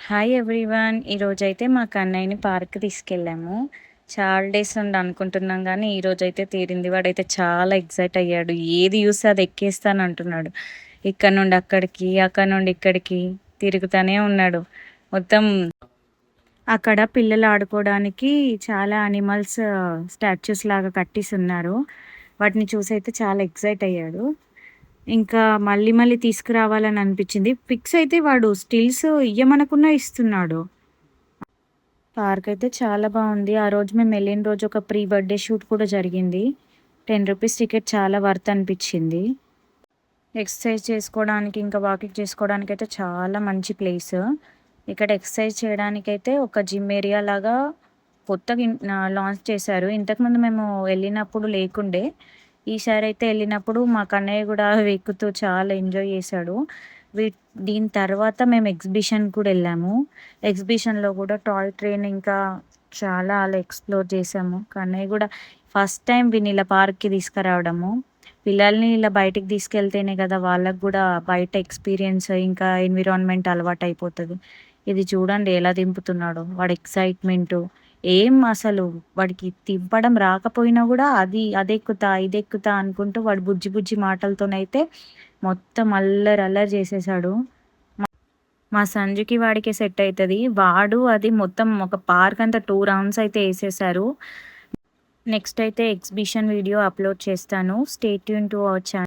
Hi everyone. ఈరోజైతే మా కన్నయ్యని పార్క్‌కి తీసుకెళ్ళాము. చాలా డేస్ నుండి అనుకుంటున్నాం గానీ, ఈరోజైతే తీరింది. వాడైతే చాలా ఎక్సైట్ అయ్యాడు. ఏది చూస్తే అది ఎక్కేస్తానంటున్నాడు. ఇక్కడ నుండి అక్కడికి, అక్కడి నుండి ఇక్కడికి తిరుగుతానే ఉన్నాడు. మొత్తం అక్కడ పిల్లలు ఆడుకోవడానికి చాలా యానిమల్స్ స్టాచ్యూస్ లాగా కట్టేసున్నారు. వాటిని చూసైతే చాలా ఎక్సైట్ అయ్యాడు. ఇంకా మళ్ళీ మళ్ళీ తీసుకురావాలని అనిపించింది. పిక్స్ అయితే వాడు స్టిల్స్ ఇయ్యమనకున్నా ఇస్తున్నాడు. పార్క్ అయితే చాలా బాగుంది. ఆ రోజు మేము వెళ్ళిన రోజు ఒక ప్రీ బర్త్డే షూట్ కూడా జరిగింది. ₹10 టికెట్ చాలా వర్త్ అనిపించింది. ఎక్సర్సైజ్ చేసుకోవడానికి ఇంకా వాకింగ్ చేసుకోవడానికి అయితే చాలా మంచి ప్లేస్. ఇక్కడ ఎక్సర్సైజ్ చేయడానికైతే ఒక జిమ్ ఏరియా లాగా కొత్తగా లాంచ్ చేశారు. ఇంతకుముందు మేము వెళ్ళినప్పుడు లేకుండే. ఈసారి అయితే వెళ్ళినప్పుడు మా కన్నయ్య కూడా అవి ఎక్కుతూ చాలా ఎంజాయ్ చేశాడు. వీ దీని తర్వాత మేము ఎగ్జిబిషన్‌కి కూడా వెళ్ళాము. ఎగ్జిబిషన్‌లో కూడా టాయ్ ట్రైన్ ఇంకా చాలా అలా ఎక్స్‌ప్లోర్ చేశాము. కన్నయ్య కూడా ఫస్ట్ టైం వీడిని ఇలా పార్క్‌కి తీసుకురావడము. పిల్లల్ని ఇలా బయటికి తీసుకెళ్తేనే కదా వాళ్ళకి కూడా బయట ఎక్స్‌పీరియన్స్ ఇంకా ఎన్విరాన్మెంట్ అలవాటయిపోతది. ఇది చూడండి ఎలా దింపుతున్నాడో. వాడి ఎక్సైట్‌మెంటు. ఏం అసలు వాడికి తిప్పడం రాకపోయినా గూడా అదెక్కుతా, ఇదెక్కుతా అనుకుంటూ వాడు బుజ్జి బుజ్జి మాటలతోనైతే మొత్తం అల్లరి అల్లరి చేసేసాడు. మా సంజుకి వాడికి సెట్ అయితది. వాడు అది మొత్తం ఒక పార్క్ అంతా 2 రౌండ్స్ అయితే ఏసేశారు. నెక్స్ట్ అయితే ఎగ్జిబిషన్ వీడియో అప్‌లోడ్ చేస్తాను. Stay tune to our channel.